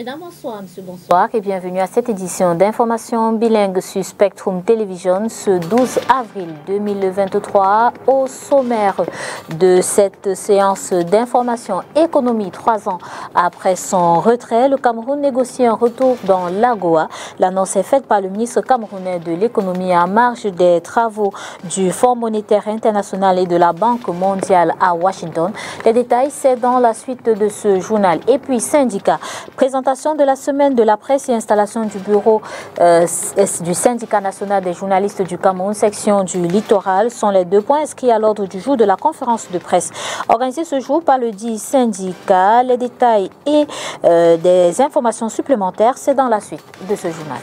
Mesdames, bonsoir, monsieur, bonsoir et bienvenue à cette édition d'information bilingue sur Spectrum Television ce 12 avril 2023. Au sommaire de cette séance d'information économie, 3 ans après son retrait, le Cameroun négocie un retour dans l'AGOA. L'annonce est faite par le ministre camerounais de l'économie en marge des travaux du Fonds monétaire international et de la Banque mondiale à Washington. Les détails, c'est dans la suite de ce journal. Et puis, syndicat. Présentation de la semaine de la presse et installation du bureau du syndicat national des journalistes du Cameroun, section du littoral, sont les 2 points inscrits à l'ordre du jour de la conférence de presse organisée ce jour par le dit syndicat. Les détails et des informations supplémentaires, c'est dans la suite de ce journal.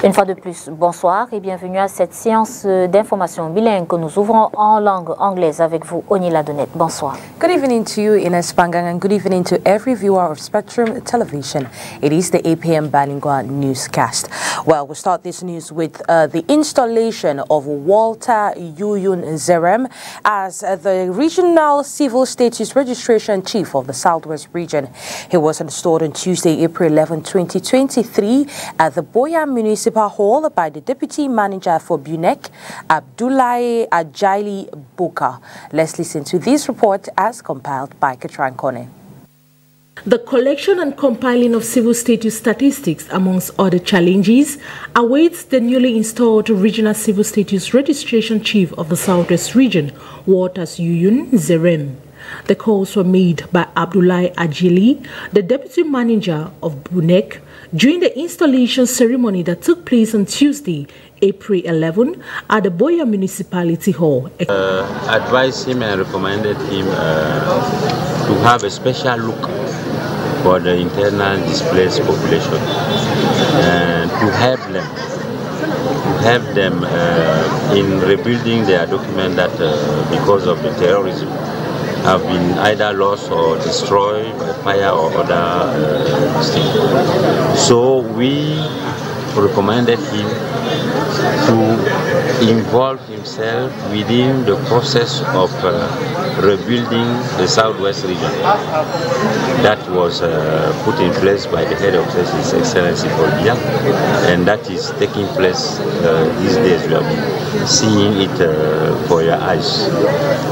Une fois de plus, bonsoir et bienvenue à cette séance d'information bilingue que nous ouvrons en langue anglaise avec vous, Oni Ladonette. Bonsoir. Good evening to you, Ines Pangang, and good evening to every viewer of Spectrum Television. It is the 8 p.m. bilingual newscast. Well, we'll start this news with the installation of Walter Yuyun Zerem as the Regional Civil Status Registration Chief of the Southwest Region. He was installed on Tuesday, April 11, 2023 at the Boya Municipal Hall by the Deputy Manager for BUNEC, Abdoulaye Adjaili Boka. Let's listen to this report as compiled by Katran Kone. The collection and compiling of civil status statistics, amongst other challenges, awaits the newly installed Regional Civil Status Registration Chief of the Southwest Region, Walter Yuyun Zerem. The calls were made by Abdoulaye Adjaili, the Deputy Manager of BUNEC, during the installation ceremony that took place on Tuesday, April 11, at the Boya Municipality Hall. Advised him and recommended him to have a special look for the internal displaced population and to help them in rebuilding their document that because of the terrorism have been either lost or destroyed by fire or other things. So we recommended him to involve himself within the process of rebuilding the Southwest region that was put in place by the head of His Excellency Paul Biya, and that is taking place these days. We have been seeing it for your eyes.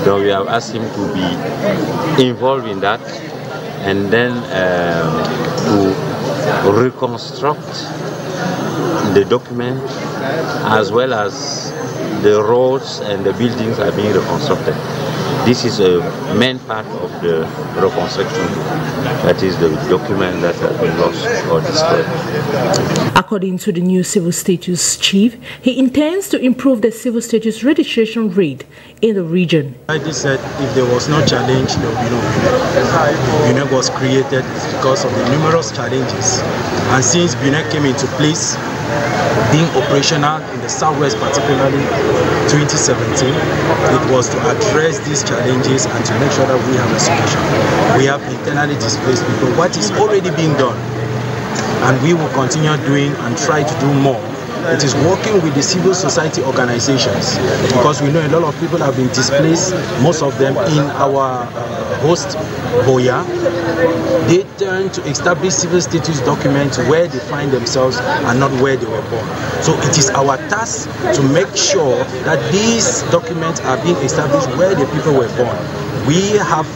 So we have asked him to be involved in that and then to reconstruct the document as well as the roads and the buildings are being reconstructed. This is a main part of the reconstruction, that is the document that has been lost or destroyed. According to the new civil status chief, he intends to improve the civil status registration rate in the region. Like he said, if there was no challenge, there would be no BUNEC. BUNEC was created because of the numerous challenges. And since BUNEC came into place, being operational in the Southwest, particularly 2017, it was to address these challenges and to make sure that we have a solution. We have internally displaced people. What is already being done, and we will continue doing and try to do more, it is working with the civil society organizations, because we know a lot of people have been displaced, most of them in our host Boya. They turn to establish civil status documents where they find themselves and not where they were born. So it is our task to make sure that these documents are being established where the people were born. We have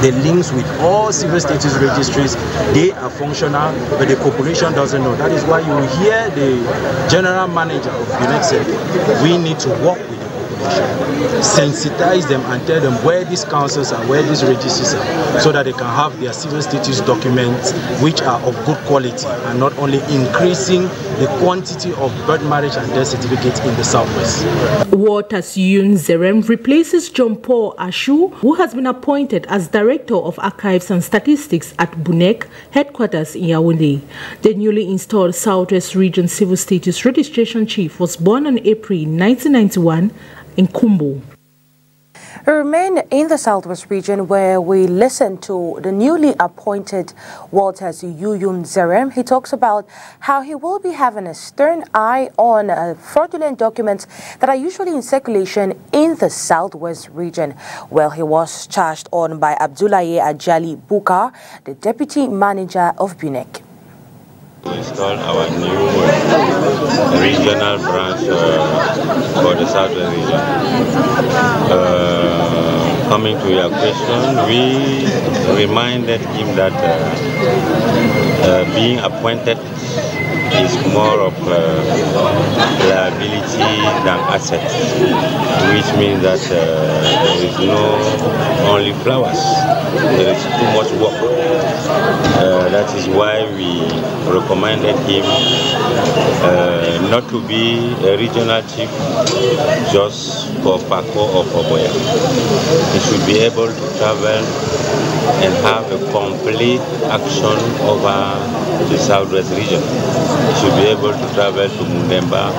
the links with all civil status registries. They are functional, but the population doesn't know. That is why you hear the general manager of BUNEC say, we need to work with the population, sensitize them and tell them where these councils are, where these registries are, so that they can have their civil status documents which are of good quality and not only increasing the quantity of birth, marriage and death certificates in the Southwest. Walter Yuyun Zerem replaces John Paul Ashu, who has been appointed as Director of Archives and Statistics at BUNEC headquarters in Yaoundé. The newly installed Southwest Region Civil Status Registration Chief was born on April 1991 in Kumbo. We remain in the Southwest region where we listen to the newly appointed Walters Yuyum Zerem. He talks about how he will be having a stern eye on fraudulent documents that are usually in circulation in the Southwest region. Well, he was charged on by Abdullahi Ajali Bukar, the deputy manager of BUNEC. We installed our new regional branch for the Southwest region. Coming to your question, we reminded him that being appointed is more of liability than asset, which means that there is no only flowers, there is too much work. That is why we recommended him not to be a regional chief just for Pako or for Boya. He should be able to travel and have a complete action over the Southwest region. He should be able to travel to Mundemba,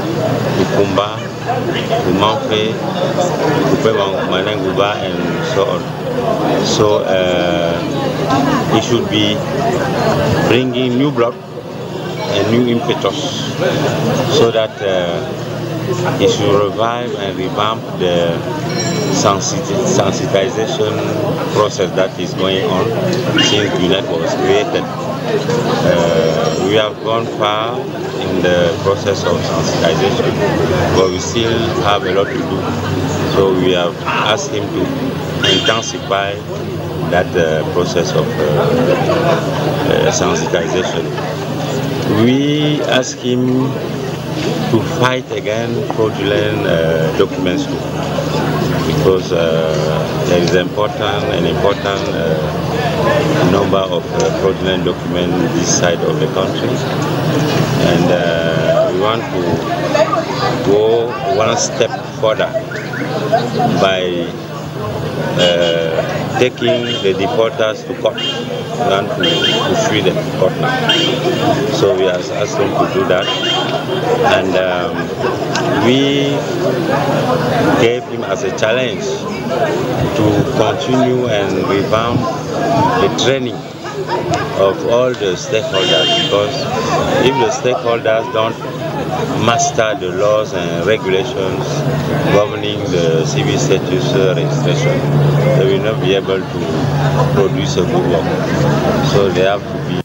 to Kumba, to Manfre, to Manenguba, and so on. So he should be bringing new blood and new impetus so that he should revive and revamp the sensitization process that is going on since BUNEC was created. We have gone far in the process of sensitization, but we still have a lot to do. So we have asked him to intensify that process of sensitization. We ask him to fight against fraudulent documents too, because there is an important number of fraudulent documents this side of the country, and we want to go one step further by taking the deporters to court. We want to free them to court now. So we are asking to do that, and we gave him as a challenge to continue and revamp the training of all the stakeholders, because if the stakeholders don't master the laws and regulations governing the civil status registration, they will not be able to produce a good work. So they have to be.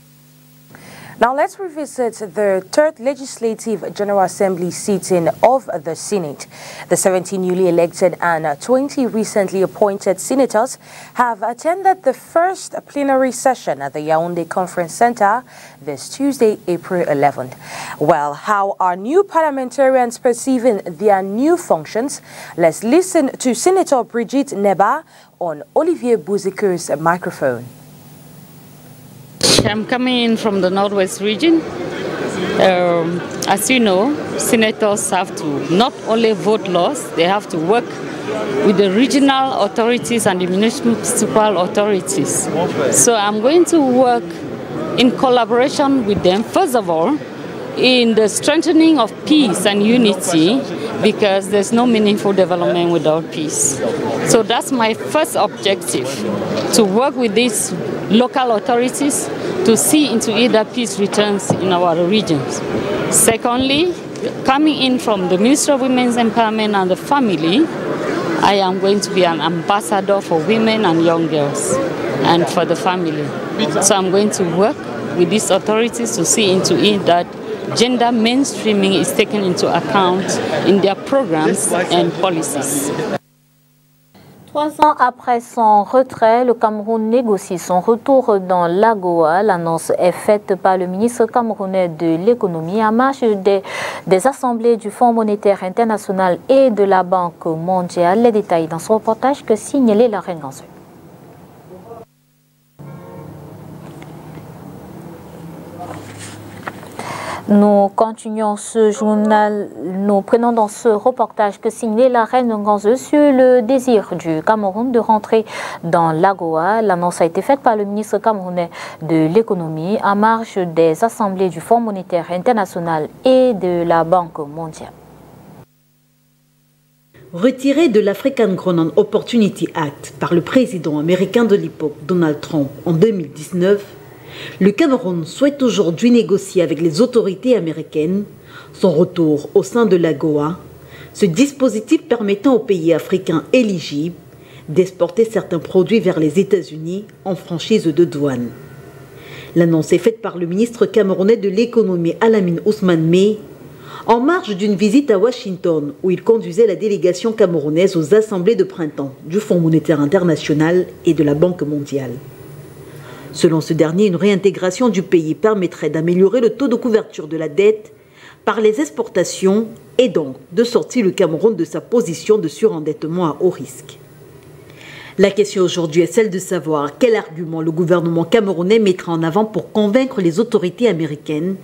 Now let's revisit the third Legislative General Assembly sitting of the Senate. The 17 newly elected and 20 recently appointed senators have attended the first plenary session at the Yaoundé Conference Center this Tuesday, April 11th. Well, how are new parliamentarians perceiving their new functions? Let's listen to Senator Brigitte Neba on Olivier Bouziker's microphone. I'm coming in from the Northwest region. As you know, senators have to not only vote laws, they have to work with the regional authorities and the municipal authorities. So I'm going to work in collaboration with them, first of all, in the strengthening of peace and unity, because there's no meaningful development without peace. So that's my first objective, to work with these local authorities to see into it that peace returns in our regions. Secondly, coming in from the Ministry of Women's Empowerment and the Family, I am going to be an ambassador for women and young girls and for the family. So I'm going to work with these authorities to see into it that gender mainstreaming is taken into account in their programs and policies. 3 ans après son retrait, le Cameroun négocie son retour dans l'AGOA. L'annonce est faite par le ministre camerounais de l'économie en marge des assemblées du Fonds monétaire international et de la Banque mondiale. Les détails dans ce reportage que signe Léla Renganzou. Nous continuons ce journal, nous prenons dans ce reportage que signait la reine Nganzeu sur le désir du Cameroun de rentrer dans l'AGOA. L'annonce a été faite par le ministre camerounais de l'économie en marge des assemblées du Fonds monétaire international et de la Banque mondiale. Retiré de l'African Growth Opportunity Act par le président américain de l'époque, Donald Trump, en 2019, le Cameroun souhaite aujourd'hui négocier avec les autorités américaines son retour au sein de l'AGOA, ce dispositif permettant aux pays africains éligibles d'exporter certains produits vers les États-Unis en franchise de douane. L'annonce est faite par le ministre camerounais de l'économie Alamine Ousmane Mey en marge d'une visite à Washington où il conduisait la délégation camerounaise aux assemblées de printemps du Fonds monétaire international et de la Banque mondiale. Selon ce dernier, une réintégration du pays permettrait d'améliorer le taux de couverture de la dette par les exportations et donc de sortir le Cameroun de sa position de surendettement à haut risque. La question aujourd'hui est celle de savoir quel argument le gouvernement camerounais mettra en avant pour convaincre les autorités américaines,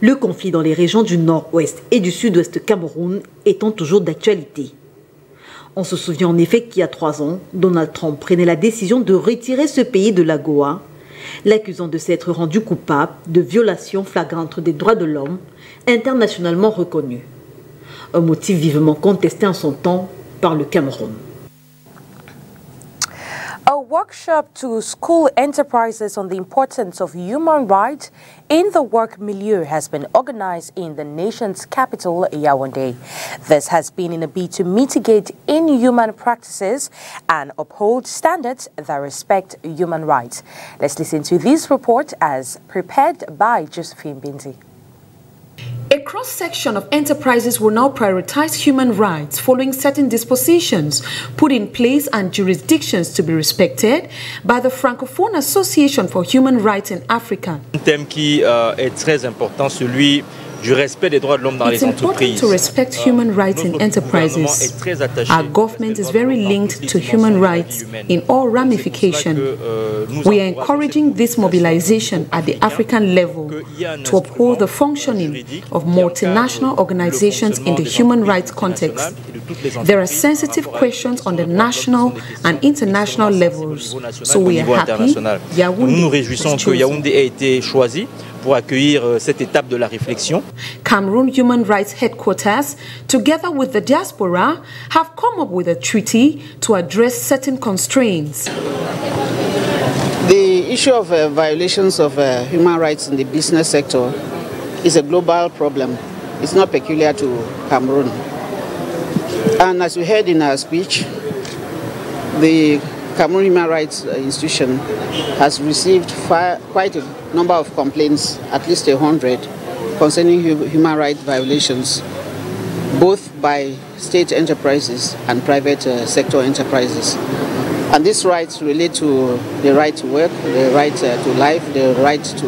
le conflit dans les régions du nord-ouest et du sud-ouest Cameroun étant toujours d'actualité. On se souvient en effet qu'il y a 3 ans, Donald Trump prenait la décision de retirer ce pays de l'AGOA, l'accusant de s'être rendu coupable de violations flagrantes des droits de l'homme internationalement reconnus. Un motif vivement contesté en son temps par le Cameroun. A workshop to school enterprises on the importance of human rights in the work milieu has been organized in the nation's capital, Yaoundé. This has been in a bid to mitigate inhuman practices and uphold standards that respect human rights. Let's listen to this report as prepared by Josephine Binti. A cross-section of enterprises will now prioritize human rights following certain dispositions put in place and jurisdictions to be respected by the Francophone Association for Human Rights in Africa. Un thème qui est très important, celui du respect des droits de l'homme dans les entreprises. It's important to respect human rights in enterprises. Our government is very linked to human rights in all ramifications. We are encouraging this mobilization at the African level to uphold the functioning of multinational organizations in the human rights context. There are sensitive questions on the national and international levels, so we are happy Yaoundé a été choisi pour accueillir cette étape de la réflexion. Cameroon Human Rights Headquarters, together with the diaspora, have come up with a treaty to address certain constraints. The issue of violations of human rights in the business sector is a global problem. It's not peculiar to Cameroon. And as we heard in our speech, the Cameroon Human Rights Institution has received quite a number of complaints, at least 100, concerning human rights violations, both by state enterprises and private sector enterprises. And these rights relate to the right to work, the right to life, the right to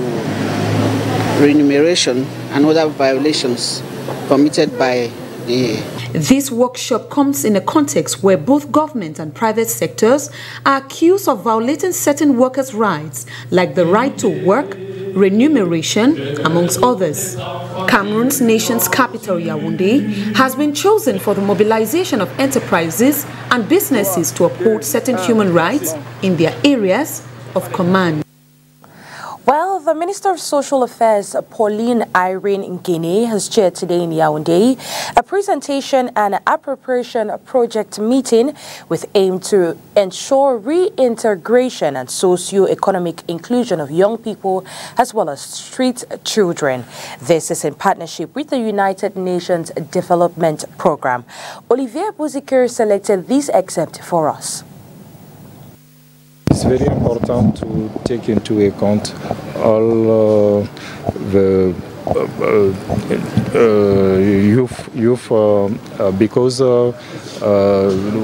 remuneration, and other violations committed by the... This workshop comes in a context where both government and private sectors are accused of violating certain workers' rights, like the right to work, remuneration, amongst others. Cameroon's nation's capital, Yaoundé, has been chosen for the mobilization of enterprises and businesses to uphold certain human rights in their areas of command. Well, the Minister of Social Affairs, Pauline Irene Nguene, has chaired today in Yaoundé a presentation and appropriation project meeting with aim to ensure reintegration and socio-economic inclusion of young people as well as street children. This is in partnership with the United Nations Development Programme. Olivier Bouzikir selected this excerpt for us. It's very important to take into account all the youth because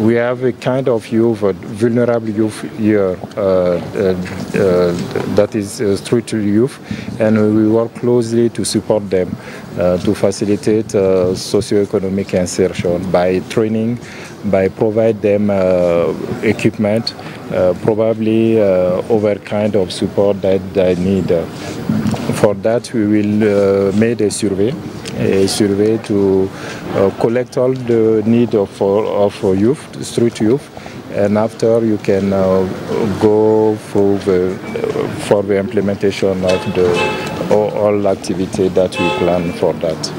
we have a kind of youth, vulnerable youth here, that is street youth, and we work closely to support them to facilitate socio-economic insertion by training, by provide them equipment, probably other kind of support that they need. For that, we will make a survey to collect all the need of youth, street youth, and after you can go for the implementation of all activity that we plan for that.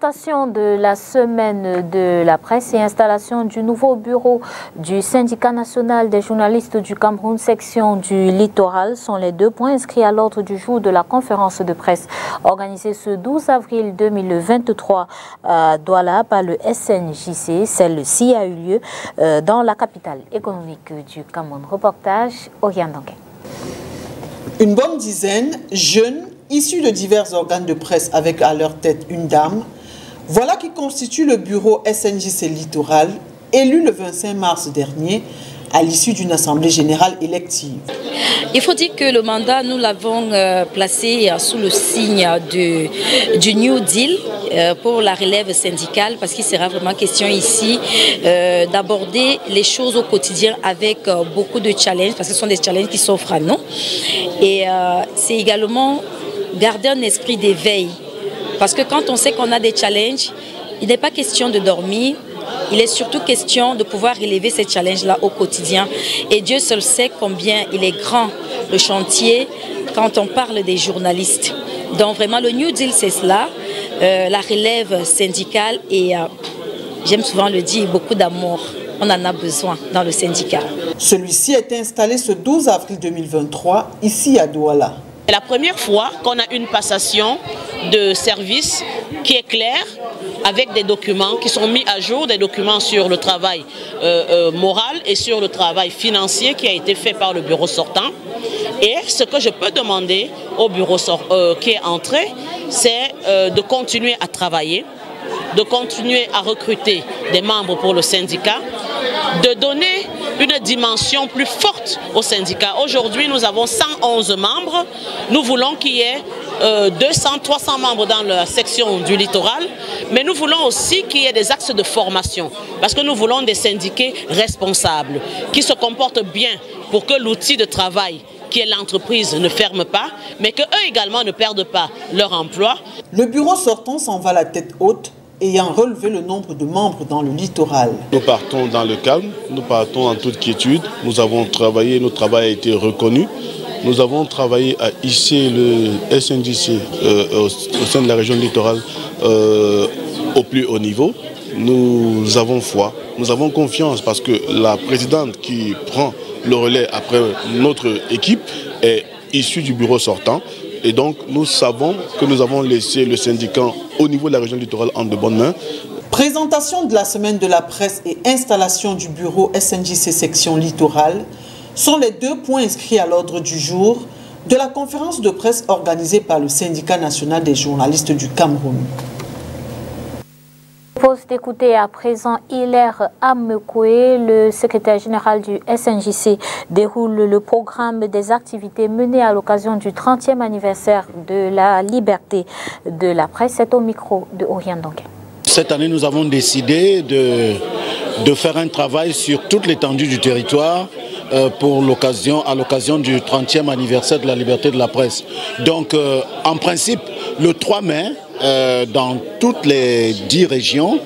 Présentation de la semaine de la presse et installation du nouveau bureau du syndicat national des journalistes du Cameroun, section du littoral, sont les 2 points inscrits à l'ordre du jour de la conférence de presse organisée ce 12 avril 2023 à Douala par le SNJC. Celle-ci a eu lieu dans la capitale économique du Cameroun. Reportage Oriane Danguin. Une bonne dizaine, jeunes, issus de divers organes de presse avec à leur tête une dame, voilà qui constitue le bureau SNJC Littoral, élu le 25 mars dernier à l'issue d'une assemblée générale élective. Il faut dire que le mandat, nous l'avons placé sous le signe du New Deal pour la relève syndicale, parce qu'il sera vraiment question ici d'aborder les choses au quotidien avec beaucoup de challenges, parce que ce sont des challenges qui s'offrent à nous. Et c'est également garder un esprit d'éveil, parce que quand on sait qu'on a des challenges, il n'est pas question de dormir, il est surtout question de pouvoir relever ces challenges-là au quotidien. Et Dieu seul sait combien il est grand, le chantier, quand on parle des journalistes. Donc vraiment, le New Deal, c'est cela, la relève syndicale et, j'aime souvent le dire, beaucoup d'amour. On en a besoin dans le syndicat. Celui-ci est installé ce 12 avril 2023, ici à Douala. C'est la première fois qu'on a une passation de service qui est claire, avec des documents qui sont mis à jour, des documents sur le travail moral et sur le travail financier qui a été fait par le bureau sortant. Et ce que je peux demander au bureau qui est entré, c'est de continuer à travailler, de continuer à recruter des membres pour le syndicat, de donner une dimension plus forte au syndicat. Aujourd'hui, nous avons 111 membres. Nous voulons qu'il y ait 200, 300 membres dans la section du littoral, mais nous voulons aussi qu'il y ait des axes de formation, parce que nous voulons des syndiqués responsables, qui se comportent bien pour que l'outil de travail qui est l'entreprise ne ferme pas, mais qu'eux également ne perdent pas leur emploi. Le bureau sortant s'en va la tête haute, ayant relevé le nombre de membres dans le littoral. Nous partons dans le calme, nous partons en toute quiétude. Nous avons travaillé, notre travail a été reconnu. Nous avons travaillé à hisser le SNJC au sein de la région littorale au plus haut niveau. Nous avons foi, nous avons confiance parce que la présidente qui prend le relais après notre équipe est issue du bureau sortant. Et donc, nous savons que nous avons laissé le syndicat au niveau de la région littorale en de bonnes mains. Présentation de la semaine de la presse et installation du bureau SNJC section littorale sont les 2 points inscrits à l'ordre du jour de la conférence de presse organisée par le syndicat national des journalistes du Cameroun. Je propose d'écouter à présent Hilaire Amekoué, le secrétaire général du SNJC, déroule le programme des activités menées à l'occasion du 30e anniversaire de la liberté de la presse. C'est au micro de Oriane Danguin. Cette année, nous avons décidé de faire un travail sur toute l'étendue du territoire à l'occasion du 30e anniversaire de la liberté de la presse. Donc, en principe, le 3 mai, dans toutes les 10 régions,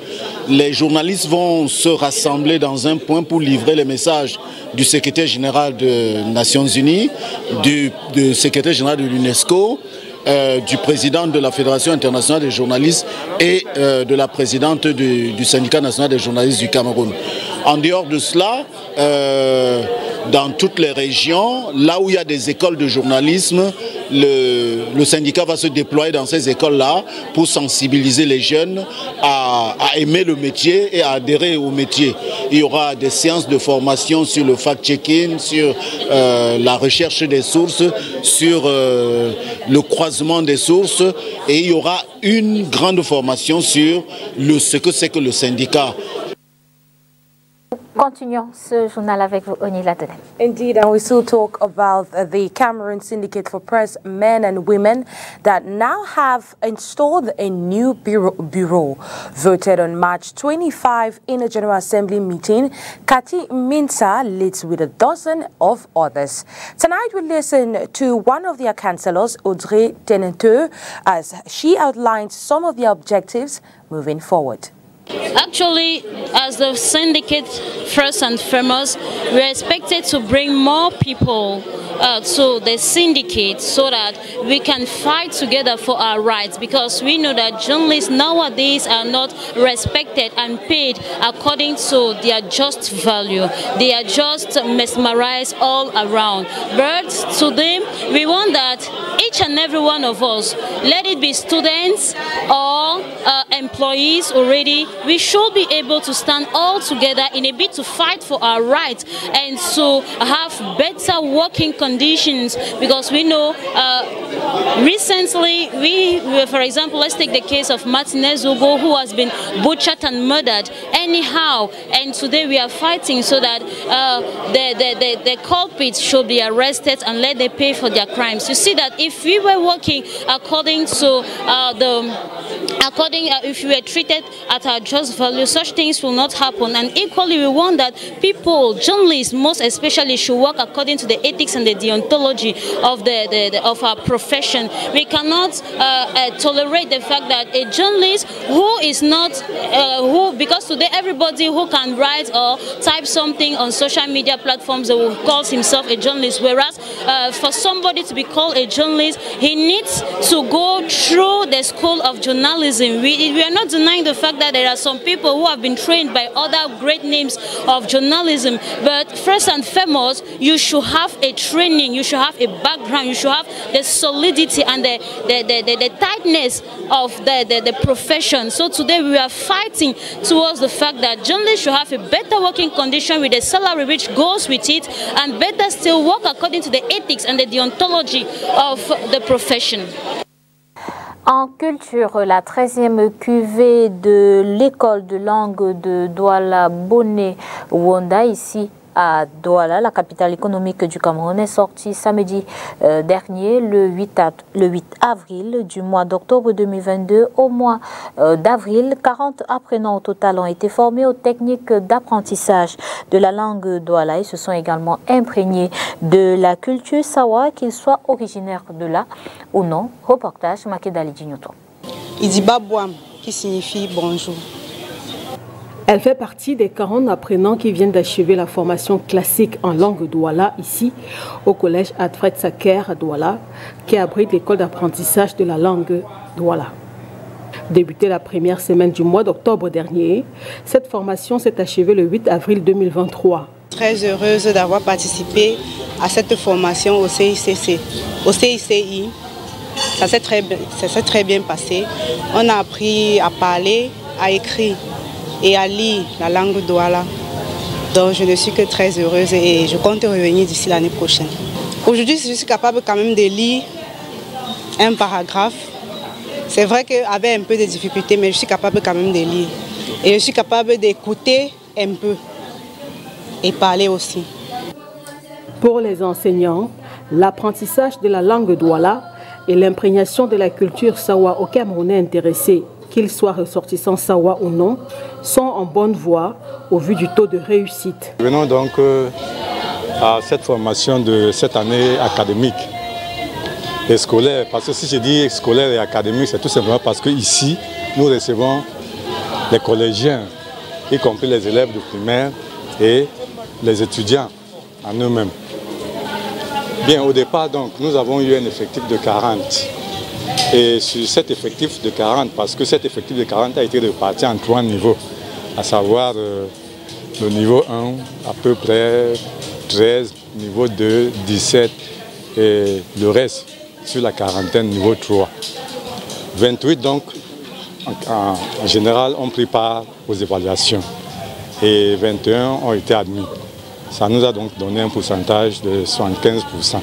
les journalistes vont se rassembler dans un point pour livrer les messages du secrétaire général des Nations Unies, du secrétaire général de l'UNESCO, du président de la Fédération internationale des journalistes et de la présidente du syndicat national des journalistes du Cameroun. En dehors de cela, dans toutes les régions, là où il y a des écoles de journalisme, le syndicat va se déployer dans ces écoles-là pour sensibiliser les jeunes à aimer le métier et à adhérer au métier. Il y aura des séances de formation sur le fact-checking, sur la recherche des sources, sur le croisement des sources, et il y aura une grande formation sur ce que c'est que le syndicat. Continuons ce journal avec vous, Oni Ladene. Indeed, and we still talk about the Cameroon Syndicate for Press Men and Women that now have installed a new bureau. Voted on March 25 in a General Assembly meeting, Kati Minsa leads with a dozen of others. Tonight we listen to one of their councillors, Audrey Tenenteux, as she outlines some of their objectives moving forward. Actually, as the syndicate, first and foremost, we are expected to bring more people to the syndicate so that we can fight together for our rights, because we know that journalists nowadays are not respected and paid according to their just value. They are just mesmerized all around. But to them, we want that each and every one of us, let it be students or employees already, we should be able to stand all together in a bid to fight for our rights and to have better working conditions, because we know recently for example, let's take the case of Martinez Ogo, who has been butchered and murdered anyhow, and today we are fighting so that the culprits should be arrested and let them pay for their crimes. You see that if we were working according to if we were treated at our just value, such things will not happen. And equally, we want that people, journalists most especially, should work according to the ethics and the deontology of our profession. We cannot tolerate the fact that a journalist who is not because today everybody who can write or type something on social media platforms will call himself a journalist, whereas for somebody to be called a journalist, he needs to go through the school of journalism. We are not denying the fact that there are some people who have been trained by other great names of journalism, but first and foremost, you should have a training, you should have a background, you should have the solidity and the tightness of the profession. So today we are fighting towards the fact that journalists should have a better working condition with a salary which goes with it, and better still work according to the ethics and the deontology of the profession. En culture, la 13e cuvée de l'école de langue de Douala Bonnet Wanda, ici à Douala, la capitale économique du Cameroun, est sortie samedi dernier, le 8 avril du mois d'octobre 2022. Au mois d'avril, 40 apprenants au total ont été formés aux techniques d'apprentissage de la langue douala et se sont également imprégnés de la culture sawa, qu'ils soient originaires de là ou non. Reportage Makedali Djignoto. Idibabouam, qui signifie bonjour. Elle fait partie des 40 apprenants qui viennent d'achever la formation classique en langue douala ici au collège Alfred Saker à Douala, qui abrite l'école d'apprentissage de la langue douala. Débutée la première semaine du mois d'octobre dernier, cette formation s'est achevée le 8 avril 2023. Très heureuse d'avoir participé à cette formation au CICI. Ça s'est très bien passé. On a appris à parler, à écrire et à lire la langue douala. Donc je ne suis que très heureuse et je compte revenir d'ici l'année prochaine. Aujourd'hui, je suis capable quand même de lire un paragraphe. C'est vrai qu'avec un peu de difficulté, mais je suis capable quand même de lire. Et je suis capable d'écouter un peu et parler aussi. Pour les enseignants, l'apprentissage de la langue douala et l'imprégnation de la culture sawa au Camerounais intéressés, qu'ils soient ressortissants sawa ou non, sont en bonne voie au vu du taux de réussite. Venons donc à cette formation de cette année académique et scolaire. Parce que si je dis scolaire et académique, c'est tout simplement parce qu'ici, nous recevons les collégiens, y compris les élèves de primaire et les étudiants en eux-mêmes. Bien, au départ, donc, nous avons eu un effectif de 40. Et sur cet effectif de 40, parce que cet effectif de 40 a été réparti en 3 niveaux, à savoir le niveau 1, à peu près 13, niveau 2, 17, et le reste sur la quarantaine, niveau 3. 28, donc, en général, ont pris part aux évaluations. Et 21 ont été admis. Ça nous a donc donné un pourcentage de 75%.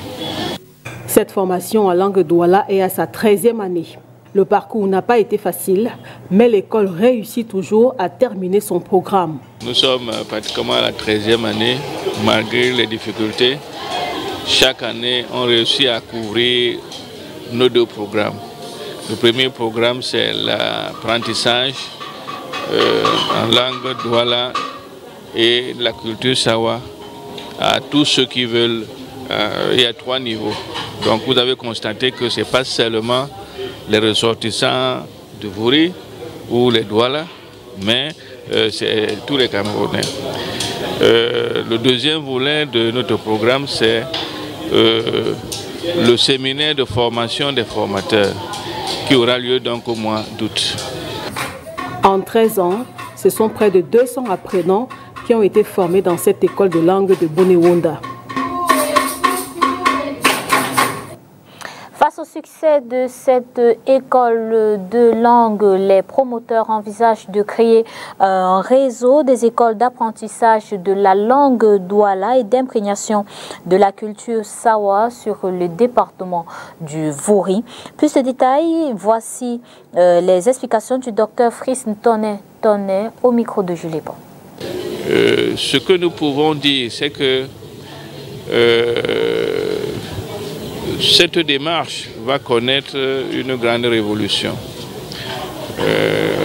Cette formation en langue douala est à sa 13e année. Le parcours n'a pas été facile, mais l'école réussit toujours à terminer son programme. Nous sommes pratiquement à la 13e année, malgré les difficultés. Chaque année, on réussit à couvrir nos 2 programmes. Le premier programme, c'est l'apprentissage en langue douala et la culture sawa à tous ceux qui veulent. Il y a 3 niveaux. Donc vous avez constaté que ce n'est pas seulement les ressortissants de Vouri ou les Douala, mais c'est tous les Camerounais. Le deuxième volet de notre programme, c'est le séminaire de formation des formateurs qui aura lieu donc au mois d'août. En 13 ans, ce sont près de 200 apprenants qui ont été formés dans cette école de langue de Bonewonda. Face au succès de cette école de langue, les promoteurs envisagent de créer un réseau des écoles d'apprentissage de la langue douala et d'imprégnation de la culture sawa sur le département du Vouri. Plus de détails, voici les explications du docteur Fris Tonnet au micro de Julie Bon. Ce que nous pouvons dire, c'est que cette démarche va connaître une grande révolution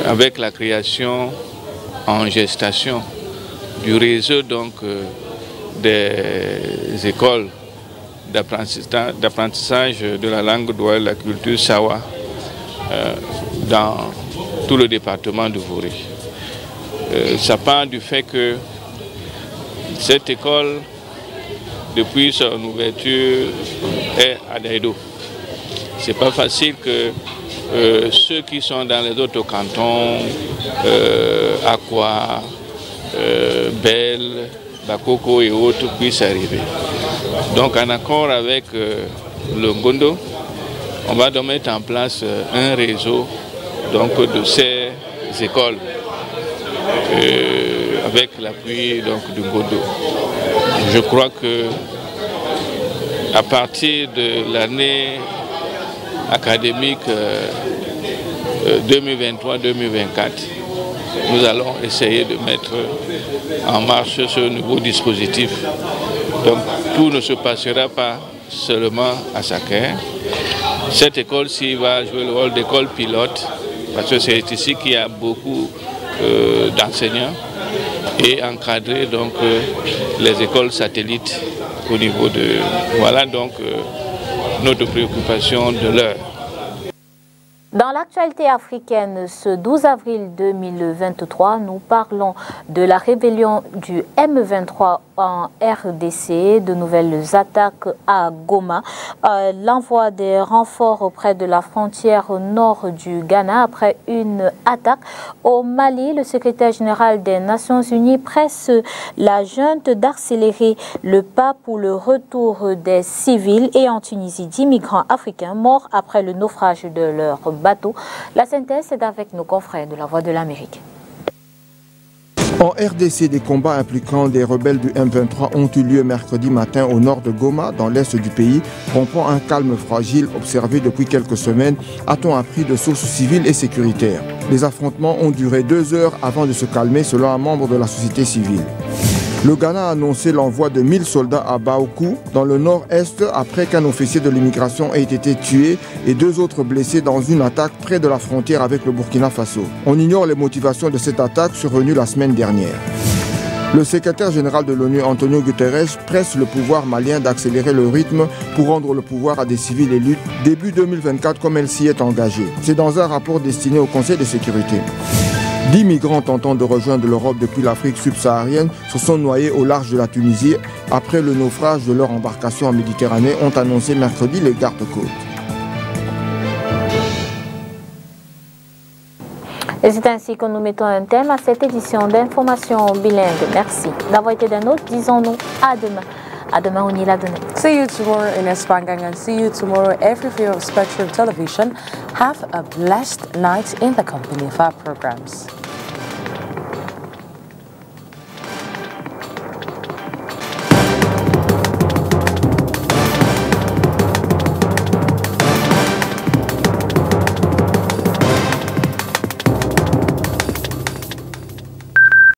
avec la création en gestation du réseau donc, des écoles d'apprentissage de la langue douala et de la culture sawa dans tout le département de Vouri. Ça part du fait que cette école, depuis son ouverture, est à Daïdo. C'est pas facile que ceux qui sont dans les autres cantons, Aqua, Belle, Bakoko et autres puissent arriver. Donc en accord avec le Ngondo, on va donc mettre en place un réseau donc, de ces écoles avec l'appui du Ngondo. Je crois que à partir de l'année académique 2023-2024, nous allons essayer de mettre en marche ce nouveau dispositif. Donc tout ne se passera pas seulement à Saker. Cette école-ci va jouer le rôle d'école pilote, parce que c'est ici qu'il y a beaucoup d'enseignants, et encadrer donc les écoles satellites au niveau de... Voilà donc notre préoccupation de l'heure. Dans l'actualité africaine, ce 12 avril 2023, nous parlons de la rébellion du M23 en RDC, de nouvelles attaques à Goma, l'envoi des renforts auprès de la frontière nord du Ghana après une attaque au Mali. Le secrétaire général des Nations Unies presse la junte d'accélérer le pas pour le retour des civils, et en Tunisie 10 migrants africains morts après le naufrage de leur bateau. La synthèse est avec nos confrères de la Voix de l'Amérique. En RDC, des combats impliquant des rebelles du M23 ont eu lieu mercredi matin au nord de Goma, dans l'est du pays, rompant un calme fragile observé depuis quelques semaines, a-t-on appris de sources civiles et sécuritaires. Les affrontements ont duré 2 heures avant de se calmer, selon un membre de la société civile. Le Ghana a annoncé l'envoi de 1000 soldats à Baokou, dans le nord-est, après qu'un officier de l'immigration ait été tué et 2 autres blessés dans une attaque près de la frontière avec le Burkina Faso. On ignore les motivations de cette attaque survenue la semaine dernière. Le secrétaire général de l'ONU, Antonio Guterres, presse le pouvoir malien d'accélérer le rythme pour rendre le pouvoir à des civils élus début 2024 comme elle s'y est engagée. C'est dans un rapport destiné au Conseil de sécurité. 10 migrants tentant de rejoindre l'Europe depuis l'Afrique subsaharienne se sont noyés au large de la Tunisie après le naufrage de leur embarcation en Méditerranée, ont annoncé mercredi les gardes-côtes. Et c'est ainsi que nous mettons un thème à cette édition d'information bilingue. Merci d'avoir été d'un autre. Disons-nous à demain. À demain, on y l'a donné. See you tomorrow in Espangang and see you tomorrow every viewer of Spectrum Television. Have a blessed night in the company of our programs.